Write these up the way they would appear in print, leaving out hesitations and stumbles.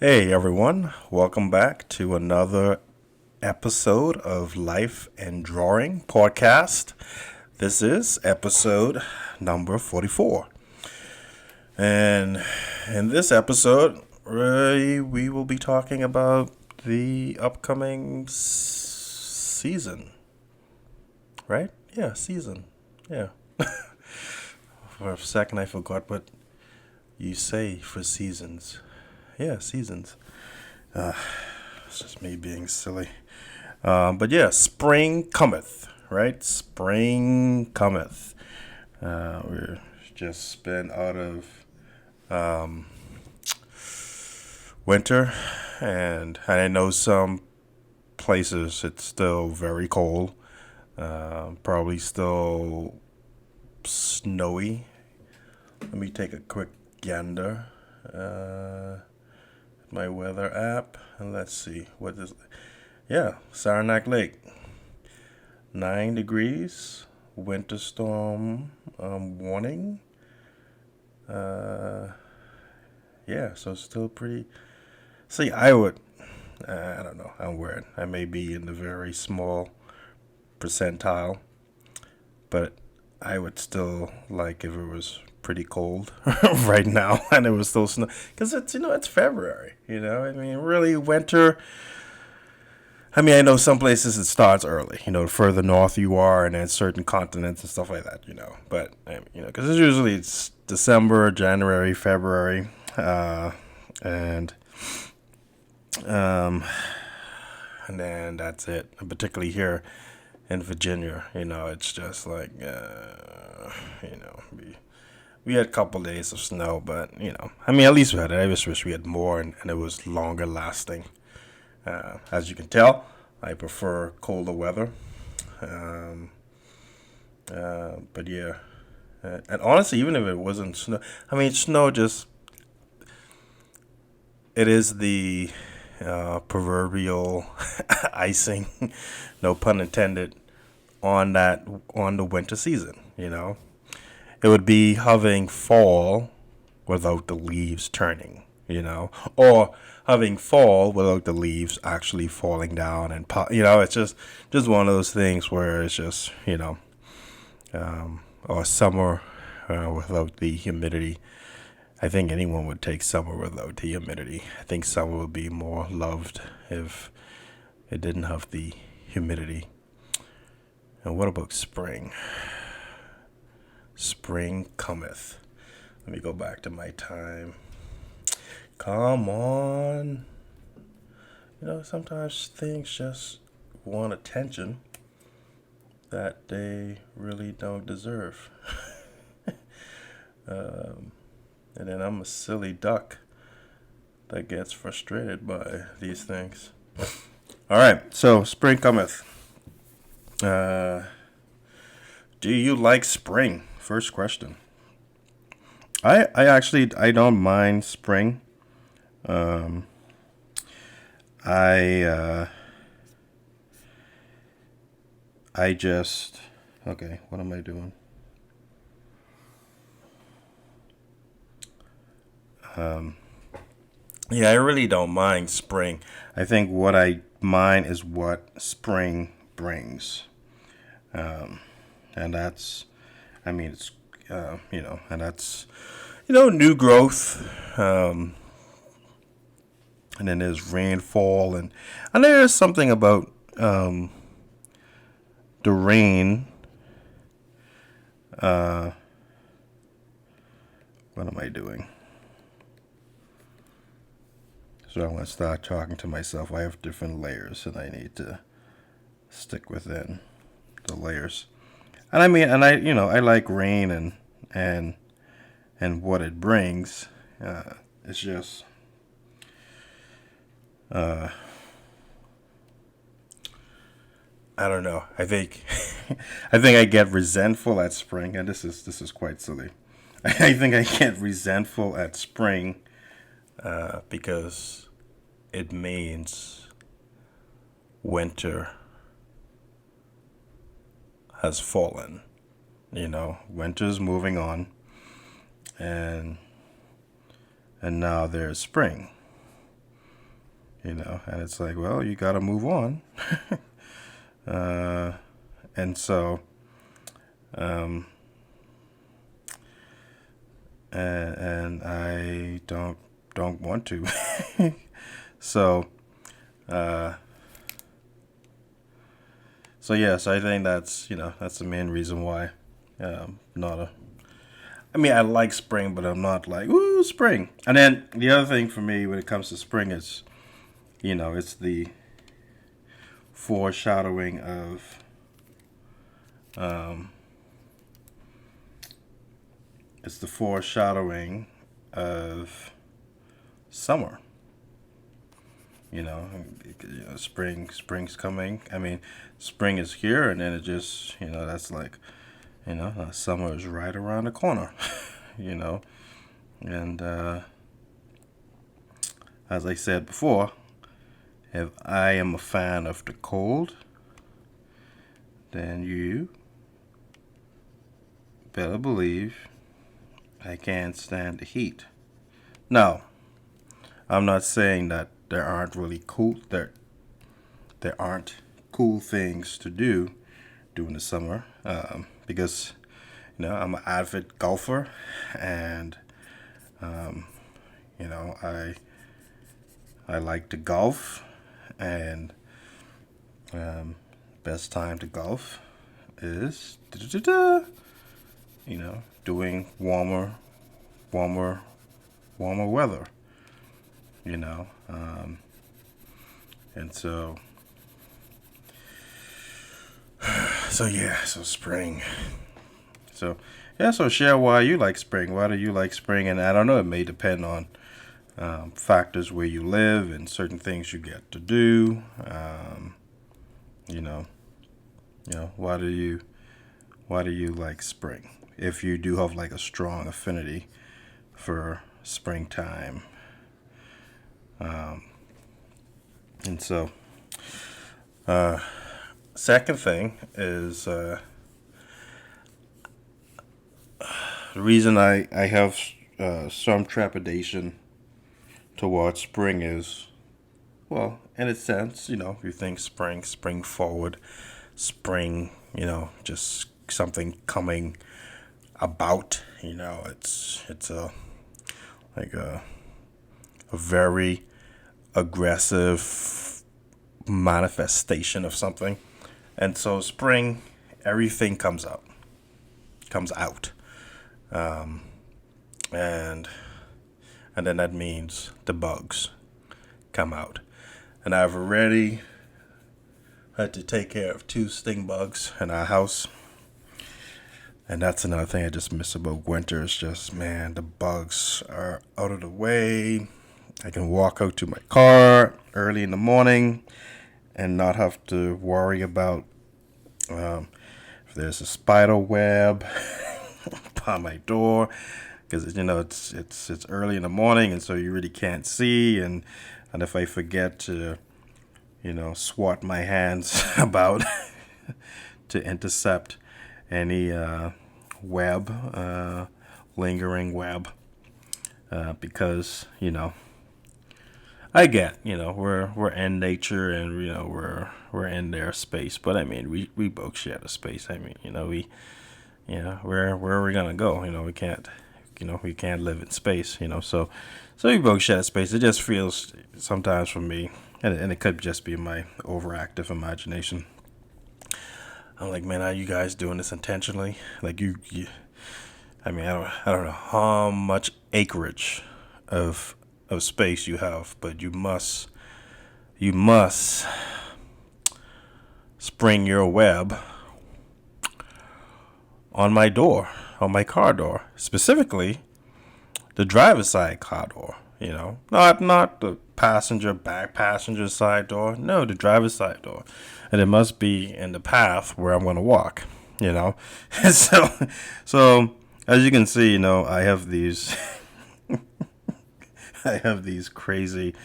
Hey everyone, welcome back to another episode of Life and Drawing podcast. This is episode number 44. And in this episode, we will be talking about the upcoming season. Right? Yeah, season. Yeah. For a second, I forgot what you say for seasons. Yeah, seasons. It's just me being silly. But yeah, spring cometh, right? Spring cometh. We're just been out of winter, and I know some places it's still very cold. Probably still snowy. Let me take a quick gander. My weather app, and let's see what is. Yeah, Saranac Lake, 9 degrees. Winter storm warning. Yeah, so still pretty. See, I would. I don't know. I'm weird. I may be in the very small percentile, but I would still like if it was pretty cold right now and it was still snow because it's February. I mean, really winter. I mean, I know some places it starts early. The further north you are, and then certain continents and stuff like that. But because it's December, January, February, and um, and then that's it. And particularly here in Virginia, it's just like we had a couple days of snow, but I mean, at least we had it. I just wish we had more and it was longer lasting. As you can tell, I prefer colder weather. Um, but yeah, and honestly, even if it wasn't snow, I mean, snow just it is the proverbial icing, no pun intended, on the winter season. It would be having fall without the leaves turning, or having fall without the leaves actually falling down and it's just one of those things where it's just or summer without the humidity. I think anyone would take summer without the humidity. I think summer would be more loved if it didn't have the humidity. And what about spring? Spring cometh. Let me go back to my time. Come on. Sometimes things just want attention that they really don't deserve. And then I'm a silly duck that gets frustrated by these things. All right, so spring cometh. Do you like spring? First question. I actually I don't mind spring. Um, I I just okay. What am I doing? Um, yeah, I really don't mind spring. I think what I mind is what spring brings, um, and that's I mean it's and that's new growth. And then there's rainfall, and there's something about the rain. Uh, what am I doing? So I'm gonna start talking to myself. I have different layers, and I need to stick within the layers. And I mean, and I like rain and and what it brings. It's just uh, I don't know. I think I think I get resentful at spring, and this is quite silly. I think I get resentful at spring because it means winter has fallen. Winter's moving on, and now there's spring. and it's like, well, you got to move on. uh, and so, um, and I don't want to. So, uh, so yes, I think that's the main reason why. Not a. I mean, I like spring, but I'm not like ooh spring. And then the other thing for me when it comes to spring is, it's the foreshadowing of um, it's the foreshadowing of summer. Spring's coming. I mean, spring is here, and then it just, that's like, summer is right around the corner. you know, and as I said before, if I am a fan of the cold, then you better believe I can't stand the heat. Now, I'm not saying that there aren't cool things to do during the summer, because I'm an avid golfer, and um, I like to golf, and best time to golf is doing warmer warmer weather. you know. Um, and so spring. So yeah, so share why you like spring. Why do you like spring? And I don't know, it may depend on factors where you live and certain things you get to do. You know, why do you like spring? If you do have like a strong affinity for springtime. And so, second thing is the reason I have some trepidation towards spring is, well, in a sense, if you think spring forward, spring, just something coming about, it's a very aggressive manifestation of something. And so spring, everything comes out. Um, and and then that means the bugs come out. And I've already had to take care of 2 sting bugs in our house. And that's another thing I just miss about winter. Is just, man, the bugs are out of the way. I can walk out to my car early in the morning and not have to worry about if there's a spider web by my door, because it's early in the morning, and so you really can't see. And if I forget to swat my hands about to intercept any web, lingering web, because I get, we're in nature, and we're in their space, but I mean we both share the space. I mean, where are we gonna go? We can't live in space. So we both share space. It just feels sometimes for me, and it could just be my overactive imagination. I'm like, man, are you guys doing this intentionally? Like I mean, I don't know how much acreage of space you have, but you must spring your web on my door, on my car door, specifically the driver's side car door. Not the back passenger side door. No, the driver's side door, and it must be in the path where I'm going to walk. And so as you can see, I have these. I have these crazy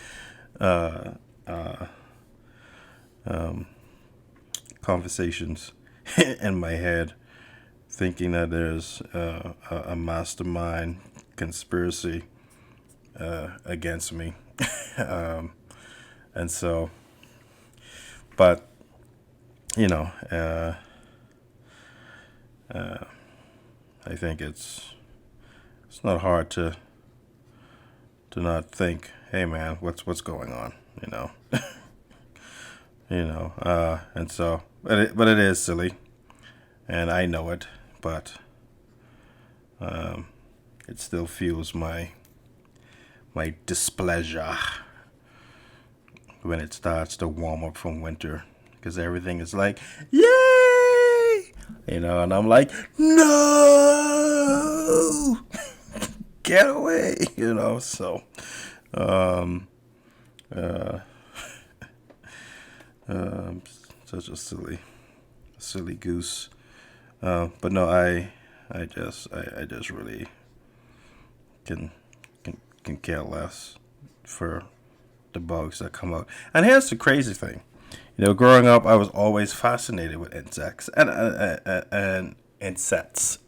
uh, uh, um, conversations in my head, thinking that there's a mastermind conspiracy against me, And so, but you know, I think it's not hard to not think, hey man, what's going on, you know, and so, but it is silly, and I know it, but it still fuels my displeasure when it starts to warm up from winter, because everything is like, yay, and I'm like, no, get away, so um, uh, um, such a silly goose. But no, I just really can can care less for the bugs that come out. And here's the crazy thing, growing up, I was always fascinated with insects and insects.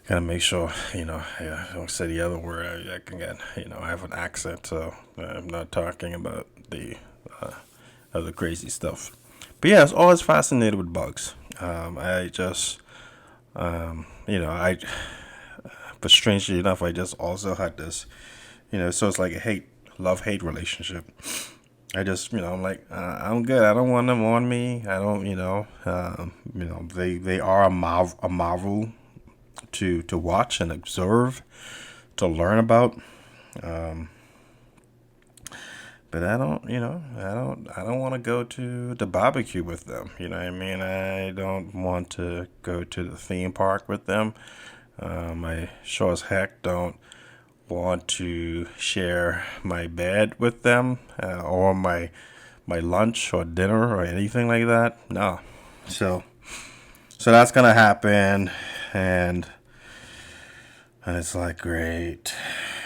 Gotta make sure, I don't say the other word. I can get, I have an accent, so I'm not talking about the other crazy stuff. But yeah, I was always fascinated with bugs. I just, I, but strangely enough, I just also had this, so it's like a love hate relationship. I just, I'm like, I'm good. I don't want them on me. I don't, they are a marvel to watch and observe, to learn about. Um, but I don't want to go to the barbecue with them. You know what I mean? I don't want to go to the theme park with them. I sure as heck don't want to share my bed with them, or my lunch or dinner or anything like that. No. So that's gonna happen, and it's like, great,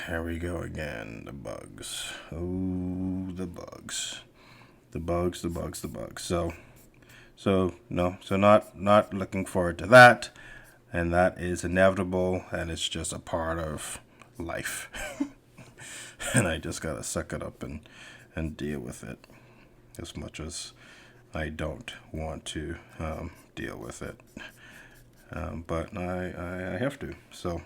here we go again. The bugs. Oh, the bugs. The bugs. So no. So not looking forward to that, and that is inevitable, and it's just a part of life. And I just gotta suck it up and deal with it, as much as I don't want to deal with it. But I have to. So,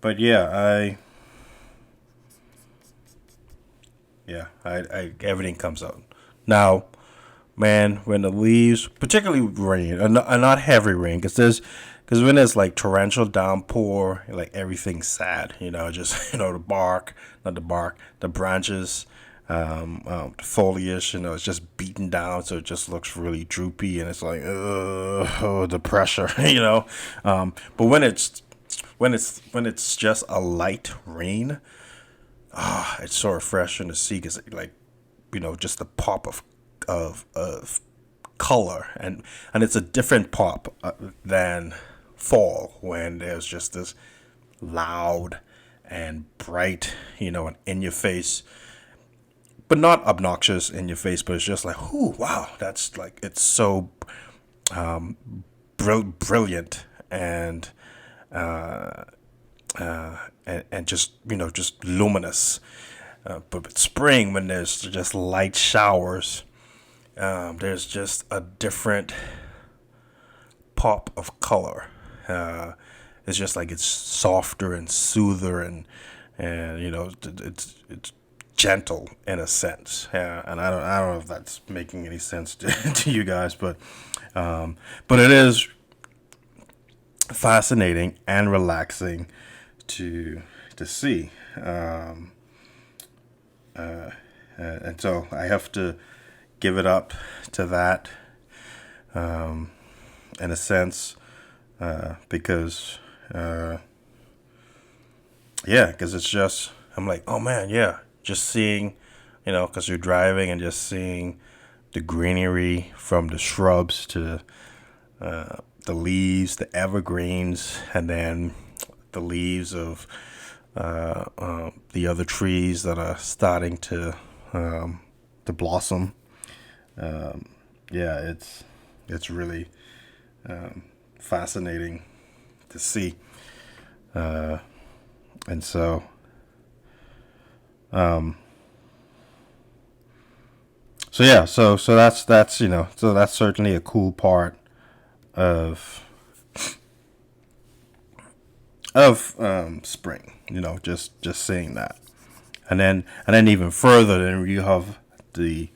but I everything comes out now. Man, when the leaves, particularly rain, and not heavy rain, because when there's like torrential downpour, like everything's sad, just the branches, the foliage, it's just beaten down, so it just looks really droopy, and it's like, oh, the pressure, But when it's just a light rain, it's so refreshing to see, because like, just the pop of color, and it's a different pop than fall, when there's just this loud and bright, and in your face, but not obnoxious in your face, but it's just like, ooh, wow, that's like, it's so brilliant, and and just, just luminous. But with spring, when there's just light showers, there's just a different pop of color. It's just like, it's softer and soother, and it's gentle in a sense. And I don't know if that's making any sense to you guys, but it is fascinating and relaxing to see. And so I have to give it up to that, in a sense, because because it's just, I'm like, oh man, yeah, just seeing, because you're driving and just seeing the greenery, from the shrubs to the leaves, the evergreens, and then the leaves of the other trees that are starting to blossom. It's really fascinating to see, and so Um, so yeah, so that's so that's certainly a cool part of spring. Just seeing that, and then even further, then you have the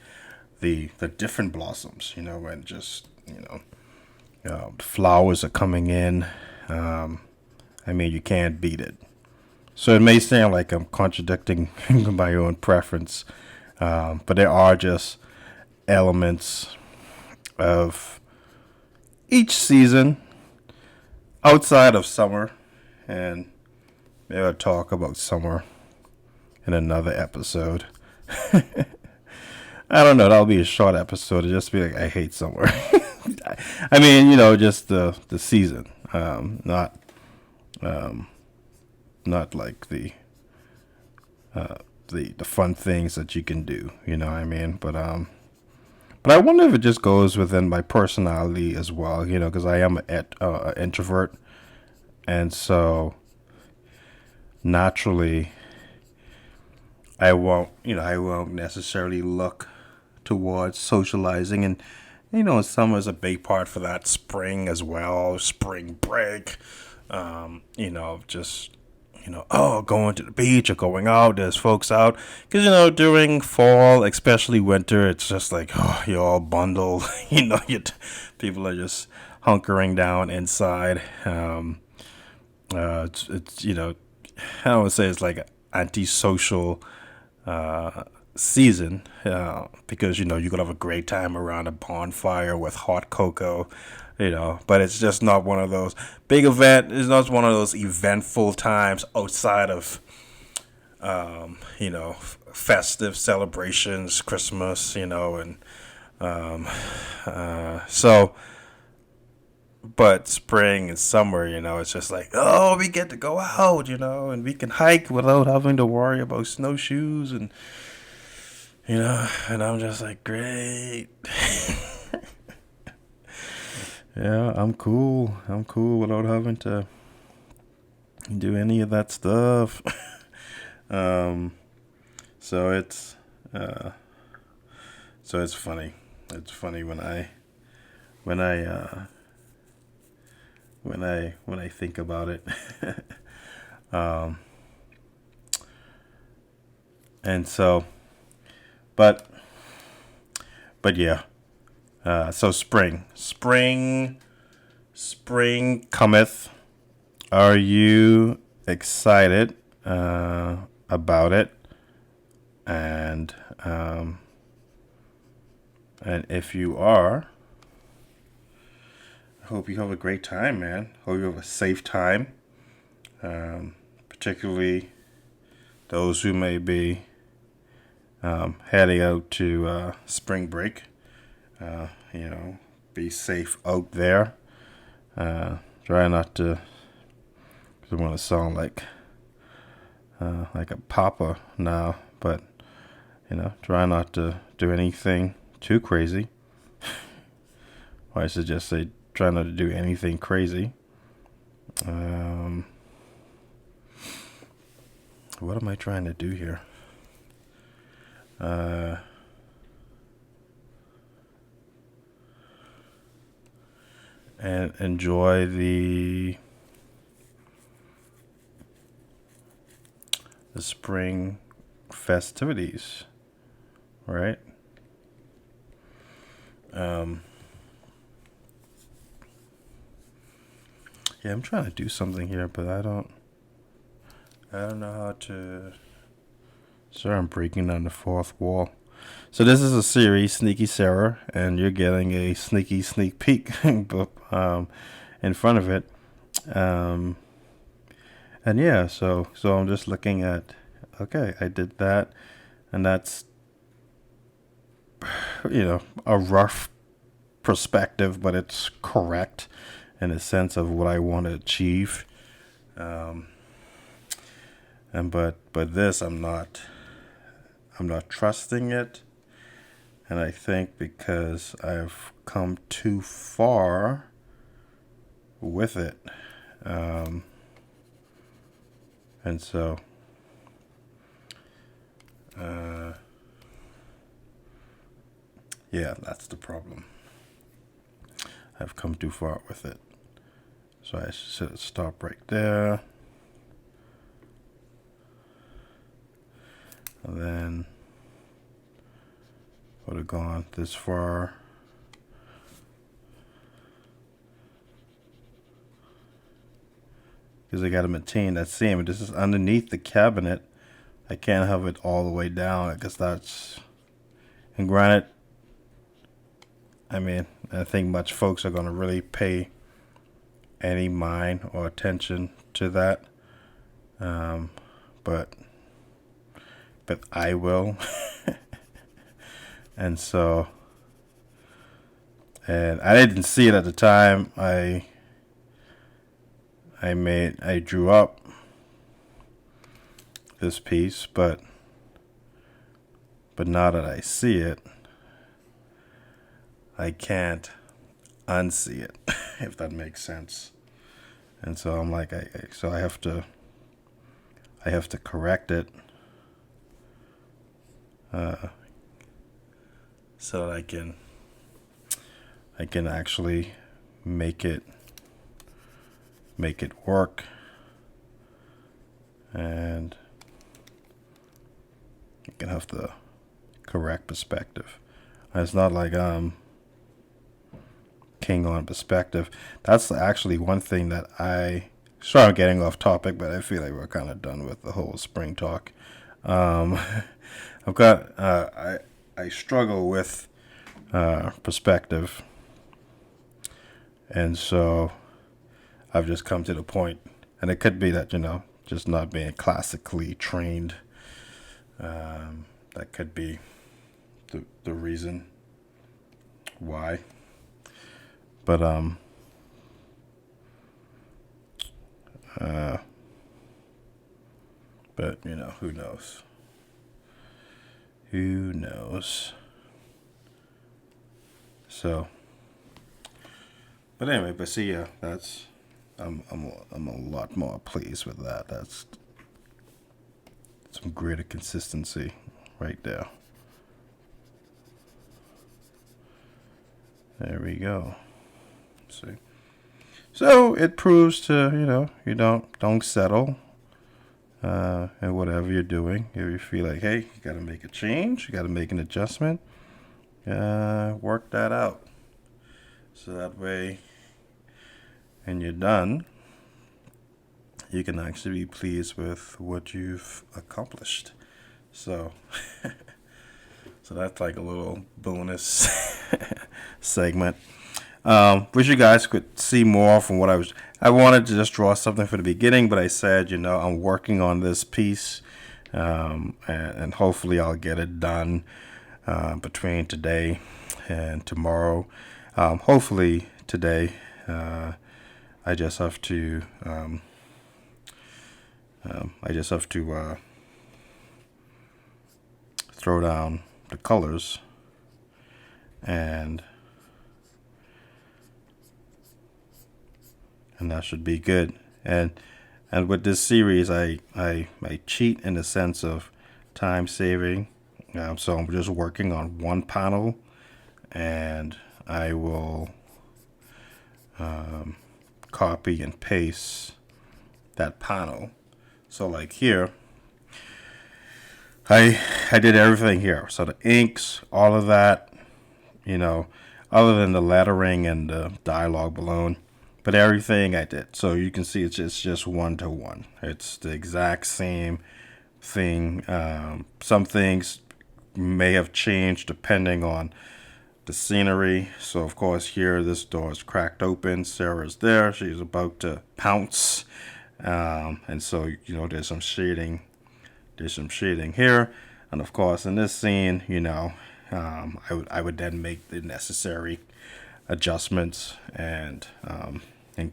the different blossoms. And just the flowers are coming in. Um, I mean, you can't beat it. So it may sound like I'm contradicting my own preference, but there are just elements of each season outside of summer, and maybe I'll talk about summer in another episode. I don't know. That'll be a short episode. It'll just be like I hate summer. I mean, just the season, um, not like the fun things that you can do. You know what I mean? But I wonder if it just goes within my personality as well. Because I am an introvert, and so naturally, I won't necessarily look towards socializing, and summer is a big part for that. Spring as well, spring break. Just going to the beach or going out. There's folks out because during fall, especially winter, it's just like you're all bundled. People are just hunkering down inside. It's I don't want to say it's like antisocial season because you could have a great time around a bonfire with hot cocoa. But it's just not one of those big event. It's not one of those eventful times outside of festive celebrations, Christmas, and um, so. But spring and summer, it's just like, oh, we get to go out, and we can hike without having to worry about snowshoes, and I'm just like, great. Yeah, I'm cool. I'm cool without having to do any of that stuff. um, so it's uh, so it's funny. It's funny when I when I think about it. um, and so, but but yeah. So spring cometh. Are you excited about it? And and if you are, I hope you have a great time, man. Hope you have a safe time. Particularly those who may be heading out to spring break. Uh, you know, be safe out there. Try not to. I don't want to sound like a papa now, but try not to do anything too crazy. Or I should just say, try not to do anything crazy. What am I trying to do here? And enjoy the spring festivities, right? Yeah, I'm trying to do something here, but I don't know how to. Sorry, I'm breaking down the fourth wall. So this is a series, Sneaky Sarah, and you're getting a sneak peek in front of it. Um, and yeah, so I'm just looking at. Okay, I did that, and that's a rough perspective, but it's correct in a sense of what I want to achieve. Um, but this I'm not trusting it, and I think because I've come too far with it, and so Yeah, that's the problem. I've come too far with it. So I should stop right there. And then would have gone this far. Because I got to maintain that seam. And this is underneath the cabinet. I can't have it all the way down. I guess that's... And granted, I mean, I think much folks are going to really pay any mind or attention to that. But I will. And so, and I didn't see it at the time. I drew up this piece, but now that I see it, I can't unsee it, if that makes sense. And so I'm like, so I have to correct it, so that I can actually make it work, and you can have the correct perspective. And it's not like king on perspective. That's actually one thing that sorry, I'm getting off topic, but I feel like we're kind of done with the whole spring talk. I've got I struggle with perspective, and so I've just come to the point, and it could be that, just not being classically trained. That could be the reason why. But who knows? Who knows? So, but anyway, see, yeah, that's I'm a lot more pleased with that. That's some greater consistency right there. There we go. See. So it proves to, you don't settle in whatever you're doing. If you feel like, hey, you got to make a change, you got to make an adjustment, work that out. So that way, when you're done, you can actually be pleased with what you've accomplished. So, so that's like a little bonus segment. Wish you guys could see more from what I wanted to just draw something for the beginning, but I said, I'm working on this piece, and hopefully I'll get it done between today and tomorrow. Hopefully today. I just have to throw down the colors, and that should be good. And with this series, I cheat in the sense of time saving. So I'm just working on one panel, and I will copy and paste that panel. So like here, I did everything here. So the inks, all of that, other than the lettering and the dialogue balloon, but everything I did. So you can see it's just 1-to-1. It's the exact same thing. Some things may have changed depending on the scenery. So of course here, this door is cracked open. Sarah's there. She's about to pounce. And so, there's some shading. There's some shading here. And of course, in this scene, I would then make the necessary adjustments and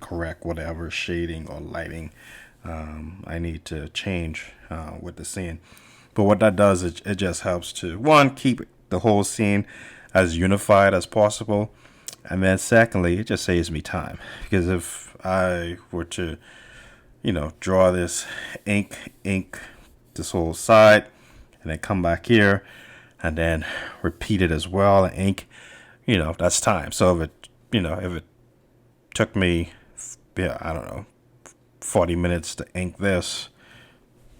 correct whatever shading or lighting I need to change with the scene. But what that does, it just helps to, one, keep the whole scene as unified as possible. And then secondly, it just saves me time. Because if I were to, draw this ink this whole side, and then come back here and then repeat it as well. And ink, that's time. So if it took me, I don't know, 40 minutes to ink this,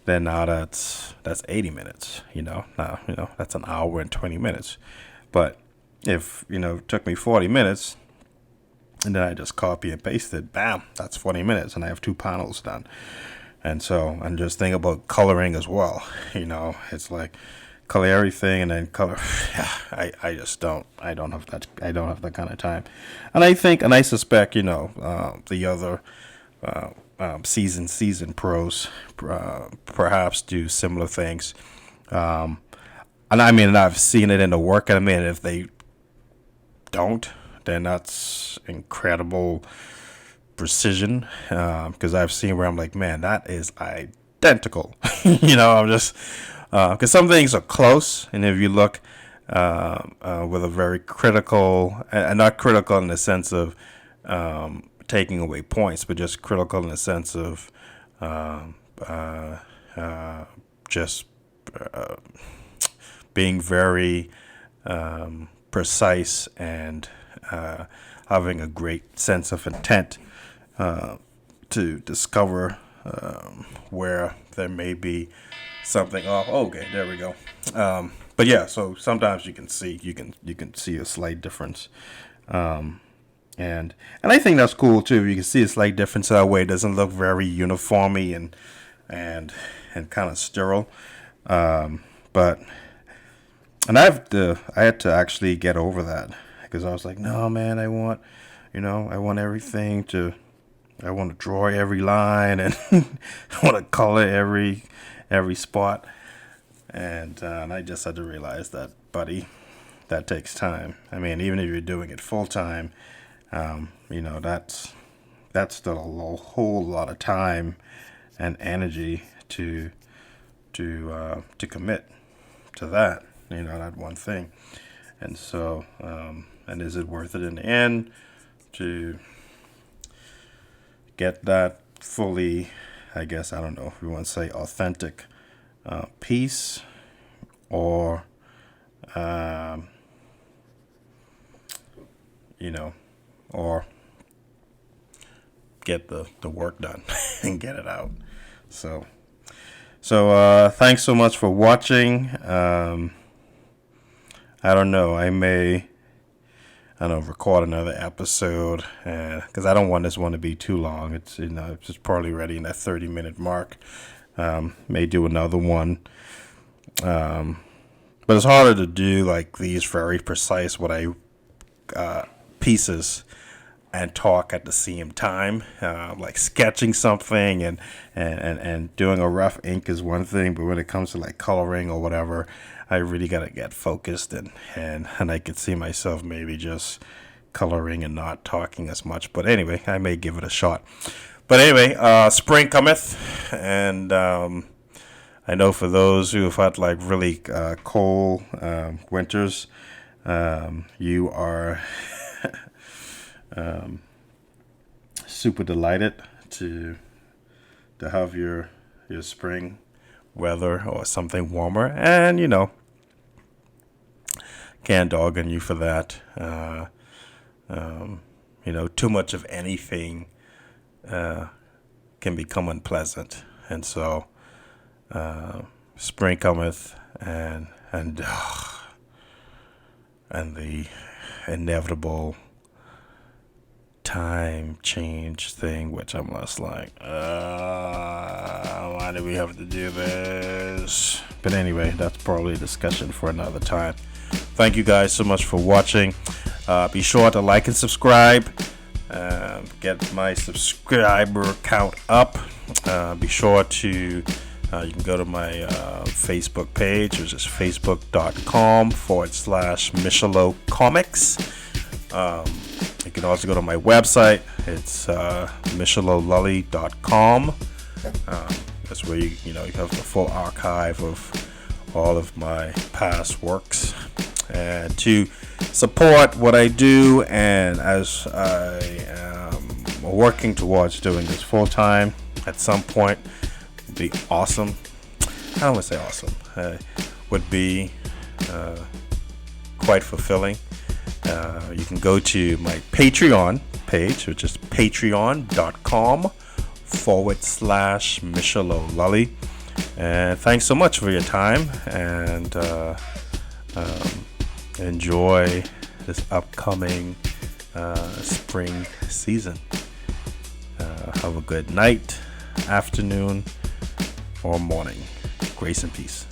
then now that's 80 minutes, now, that's an hour and 20 minutes. But if, it took me 40 minutes and then I just copy and paste it, bam, that's 40 minutes and I have 2 panels done. And so I'm just thinking about coloring as well. It's like color everything and then color. I just don't. I don't have that kind of time. And I suspect, the other seasoned pros perhaps do similar things. And I've seen it in the work. And if they don't, then that's incredible precision, because I've seen where I'm like, man, that is identical. I'm just because some things are close, and if you look with a very critical, and not critical in the sense of taking away points, but just critical in the sense of just being very precise and having a great sense of intent to discover where there may be something off. Okay, there we go. But yeah, so sometimes you can see a slight difference, and I think that's cool too. You can see a slight difference that way. It doesn't look very uniformy and kind of sterile. But I had to actually get over that, because I was like, no, man, I want everything to. I want to draw every line, and I want to color every spot, and I just had to realize that, buddy, that takes time. Even if you're doing it full time, that's still a whole lot of time and energy to commit to that, that one thing, and so and is it worth it in the end to get that fully, I guess, I don't know if we want to say authentic piece, or or get the work done and get it out. So thanks so much for watching. I don't know, I may record another episode, because I don't want this one to be too long. It's it's just probably ready in that 30-minute mark. May do another one, but it's harder to do like these very precise pieces and talk at the same time. Like sketching something and doing a rough ink is one thing, but when it comes to like coloring or whatever, I really gotta get focused, and I could see myself maybe just coloring and not talking as much. But anyway, I may give it a shot. But anyway, spring cometh, and I know for those who have had like really cold winters, you are super delighted to have your spring weather or something warmer, and can't dog on you for that. Too much of anything can become unpleasant, and so spring cometh, and the inevitable time change thing, which I'm just like, why do we have to do this? But anyway, that's probably a discussion for another time. Thank you guys so much for watching. Be sure to like and subscribe. Get my subscriber count up. Be sure to you can go to my Facebook page, which is facebook.com/Michelot Comics. You can also go to my website. It's michelolully.com. That's where you have the full archive of all of my past works. And to support what I do, and as I am working towards doing this full time at some point, would be awesome. I don't want to say awesome. would be quite fulfilling. You can go to my Patreon page, which is patreon.com/Michelolully. And thanks so much for your time, and enjoy this upcoming spring season. Have a good night, afternoon, or morning. Grace and peace.